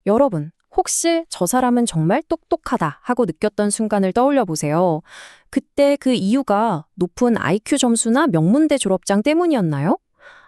여러분, 혹시 저 사람은 정말 똑똑하다 하고 느꼈던 순간을 떠올려 보세요. 그때 그 이유가 높은 IQ 점수나 명문대 졸업장 때문이었나요?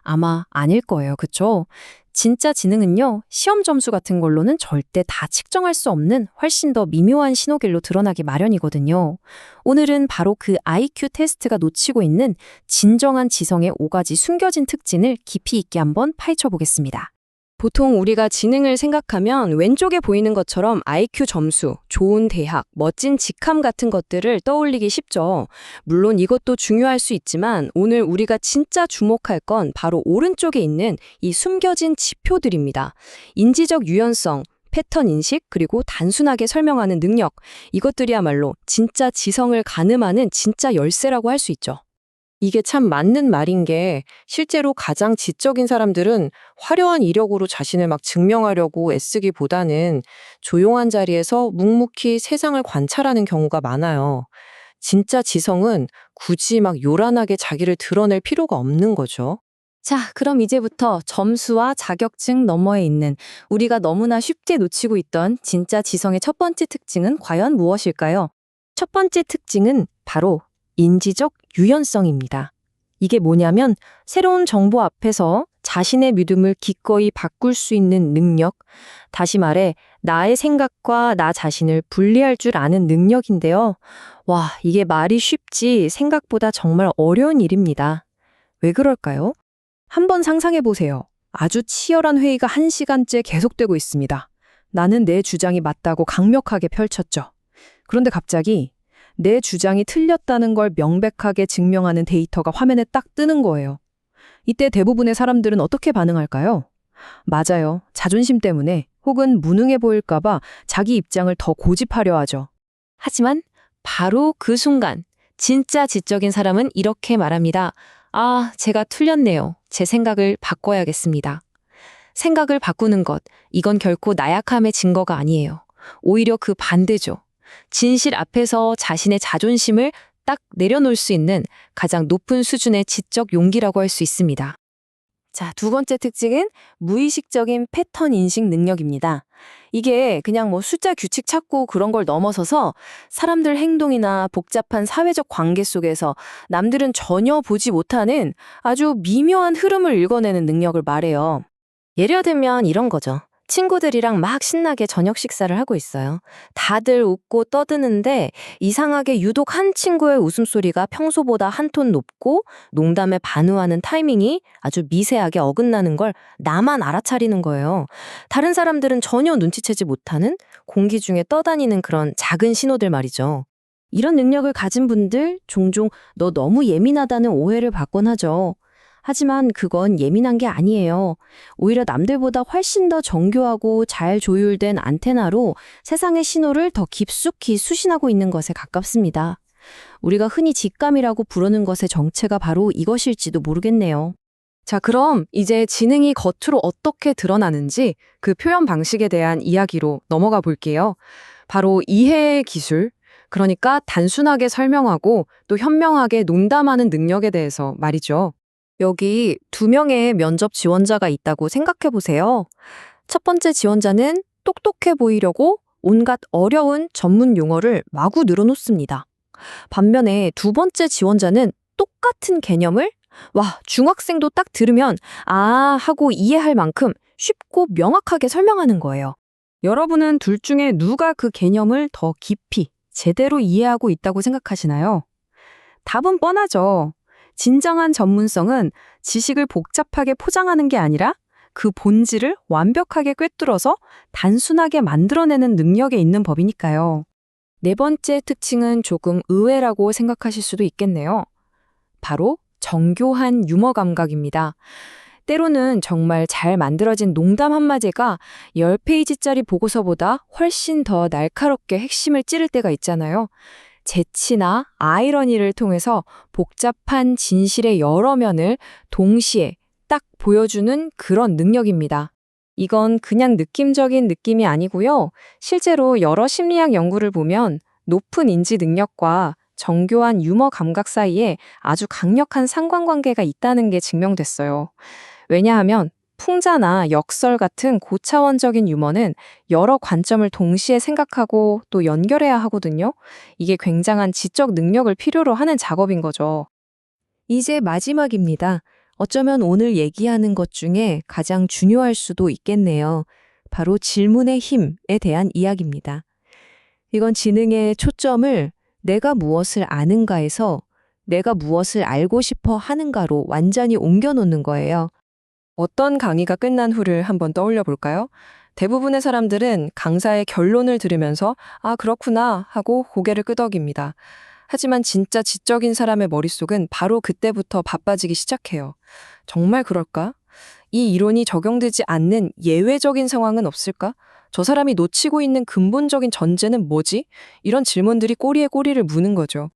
아마 아닐 거예요. 그쵸? 진짜 지능은요, 시험 점수 같은 걸로는 절대 다 측정할 수 없는 훨씬 더 미묘한 신호길로 드러나기 마련이거든요. 오늘은 바로 그 IQ 테스트가 놓치고 있는 진정한 지성의 5가지 숨겨진 특징을 깊이 있게 한번 파헤쳐 보겠습니다. 보통 우리가 지능을 생각하면 왼쪽에 보이는 것처럼 IQ 점수, 좋은 대학, 멋진 직함 같은 것들을 떠올리기 쉽죠. 물론 이것도 중요할 수 있지만 오늘 우리가 진짜 주목할 건 바로 오른쪽에 있는 이 숨겨진 지표들입니다. 인지적 유연성, 패턴 인식, 그리고 단순하게 설명하는 능력, 이것들이야말로 진짜 지성을 가늠하는 진짜 열쇠라고 할 수 있죠. 이게 참 맞는 말인 게 실제로 가장 지적인 사람들은 화려한 이력으로 자신을 막 증명하려고 애쓰기보다는 조용한 자리에서 묵묵히 세상을 관찰하는 경우가 많아요. 진짜 지성은 굳이 막 요란하게 자기를 드러낼 필요가 없는 거죠. 자, 그럼 이제부터 점수와 자격증 너머에 있는 우리가 너무나 쉽게 놓치고 있던 진짜 지성의 첫 번째 특징은 과연 무엇일까요? 첫 번째 특징은 바로 인지적 유연성입니다. 이게 뭐냐면 새로운 정보 앞에서 자신의 믿음을 기꺼이 바꿀 수 있는 능력, 다시 말해 나의 생각과 나 자신을 분리할 줄 아는 능력인데요. 와, 이게 말이 쉽지 생각보다 정말 어려운 일입니다. 왜 그럴까요? 한번 상상해 보세요. 아주 치열한 회의가 1시간째 계속되고 있습니다. 나는 내 주장이 맞다고 강력하게 펼쳤죠. 그런데 갑자기 내 주장이 틀렸다는 걸 명백하게 증명하는 데이터가 화면에 딱 뜨는 거예요. 이때 대부분의 사람들은 어떻게 반응할까요? 맞아요. 자존심 때문에 혹은 무능해 보일까봐 자기 입장을 더 고집하려 하죠. 하지만 바로 그 순간 진짜 지적인 사람은 이렇게 말합니다. 아, 제가 틀렸네요. 제 생각을 바꿔야겠습니다. 생각을 바꾸는 것, 이건 결코 나약함의 증거가 아니에요. 오히려 그 반대죠. 진실 앞에서 자신의 자존심을 딱 내려놓을 수 있는 가장 높은 수준의 지적 용기라고 할 수 있습니다. 자, 두 번째 특징은 무의식적인 패턴 인식 능력입니다. 이게 그냥 뭐 숫자 규칙 찾고 그런 걸 넘어서서 사람들 행동이나 복잡한 사회적 관계 속에서 남들은 전혀 보지 못하는 아주 미묘한 흐름을 읽어내는 능력을 말해요. 예를 들면 이런 거죠. 친구들이랑 막 신나게 저녁 식사를 하고 있어요. 다들 웃고 떠드는데 이상하게 유독 한 친구의 웃음소리가 평소보다 한 톤 높고 농담에 반응하는 타이밍이 아주 미세하게 어긋나는 걸 나만 알아차리는 거예요. 다른 사람들은 전혀 눈치채지 못하는 공기 중에 떠다니는 그런 작은 신호들 말이죠. 이런 능력을 가진 분들 종종 너 너무 예민하다는 오해를 받곤 하죠. 하지만 그건 예민한 게 아니에요. 오히려 남들보다 훨씬 더 정교하고 잘 조율된 안테나로 세상의 신호를 더 깊숙이 수신하고 있는 것에 가깝습니다. 우리가 흔히 직감이라고 부르는 것의 정체가 바로 이것일지도 모르겠네요. 자, 그럼 이제 지능이 겉으로 어떻게 드러나는지 그 표현 방식에 대한 이야기로 넘어가 볼게요. 바로 이해의 기술, 그러니까 단순하게 설명하고 또 현명하게 농담하는 능력에 대해서 말이죠. 여기 2명의 면접 지원자가 있다고 생각해 보세요. 첫 번째 지원자는 똑똑해 보이려고 온갖 어려운 전문 용어를 마구 늘어놓습니다. 반면에 두 번째 지원자는 똑같은 개념을 중학생도 딱 들으면 아 하고 이해할 만큼 쉽고 명확하게 설명하는 거예요. 여러분은 둘 중에 누가 그 개념을 더 깊이 제대로 이해하고 있다고 생각하시나요? 답은 뻔하죠. 진정한 전문성은 지식을 복잡하게 포장하는 게 아니라 그 본질을 완벽하게 꿰뚫어서 단순하게 만들어내는 능력에 있는 법이니까요. 네 번째 특징은 조금 의외라고 생각하실 수도 있겠네요. 바로 정교한 유머 감각입니다. 때로는 정말 잘 만들어진 농담 한마디가 10페이지짜리 보고서보다 훨씬 더 날카롭게 핵심을 찌를 때가 있잖아요. 재치나 아이러니를 통해서 복잡한 진실의 여러 면을 동시에 딱 보여주는 그런 능력입니다. 이건 그냥 느낌적인 느낌이 아니고요. 실제로 여러 심리학 연구를 보면 높은 인지 능력과 정교한 유머 감각 사이에 아주 강력한 상관관계가 있다는 게 증명됐어요. 왜냐하면 풍자나 역설 같은 고차원적인 유머는 여러 관점을 동시에 생각하고 또 연결해야 하거든요. 이게 굉장한 지적 능력을 필요로 하는 작업인 거죠. 이제 마지막입니다. 어쩌면 오늘 얘기하는 것 중에 가장 중요할 수도 있겠네요. 바로 질문의 힘에 대한 이야기입니다. 이건 지능의 초점을 내가 무엇을 아는가에서 내가 무엇을 알고 싶어 하는가로 완전히 옮겨놓는 거예요. 어떤 강의가 끝난 후를 한번 떠올려 볼까요? 대부분의 사람들은 강사의 결론을 들으면서 아, 그렇구나 하고 고개를 끄덕입니다. 하지만 진짜 지적인 사람의 머릿속은 바로 그때부터 바빠지기 시작해요. 정말 그럴까? 이 이론이 적용되지 않는 예외적인 상황은 없을까? 저 사람이 놓치고 있는 근본적인 전제는 뭐지? 이런 질문들이 꼬리에 꼬리를 무는 거죠.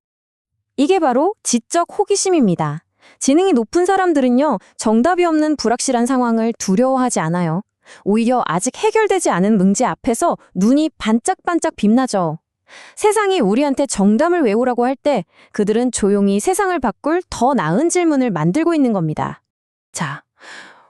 이게 바로 지적 호기심입니다. 지능이 높은 사람들은요, 정답이 없는 불확실한 상황을 두려워하지 않아요. 오히려 아직 해결되지 않은 문제 앞에서 눈이 반짝반짝 빛나죠. 세상이 우리한테 정답을 외우라고 할 때 그들은 조용히 세상을 바꿀 더 나은 질문을 만들고 있는 겁니다. 자,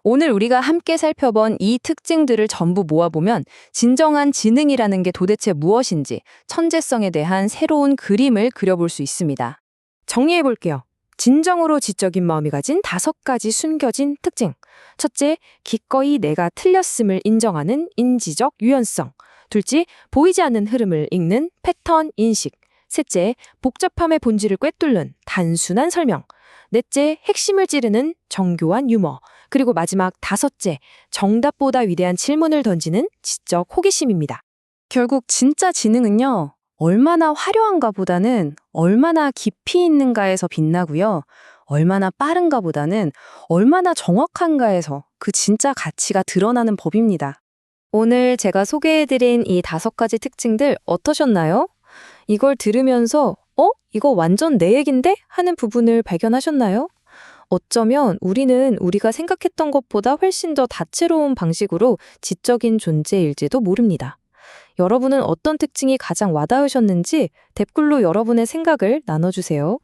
오늘 우리가 함께 살펴본 이 특징들을 전부 모아보면 진정한 지능이라는 게 도대체 무엇인지 천재성에 대한 새로운 그림을 그려볼 수 있습니다. 정리해볼게요. 진정으로 지적인 마음이 가진 5가지 숨겨진 특징. 첫째, 기꺼이 내가 틀렸음을 인정하는 인지적 유연성. 둘째, 보이지 않는 흐름을 읽는 패턴 인식. 셋째, 복잡함의 본질을 꿰뚫는 단순한 설명. 넷째, 핵심을 찌르는 정교한 유머. 그리고 마지막 5째, 정답보다 위대한 질문을 던지는 지적 호기심입니다. 결국 진짜 지능은요, 얼마나 화려한가 보다는 얼마나 깊이 있는가에서 빛나고요. 얼마나 빠른가 보다는 얼마나 정확한가에서 그 진짜 가치가 드러나는 법입니다. 오늘 제가 소개해드린 이 5가지 특징들 어떠셨나요? 이걸 들으면서 이거 완전 내 얘긴데? 하는 부분을 발견하셨나요? 어쩌면 우리는 우리가 생각했던 것보다 훨씬 더 다채로운 방식으로 지적인 존재일지도 모릅니다. 여러분은 어떤 특징이 가장 와닿으셨는지 댓글로 여러분의 생각을 나눠주세요.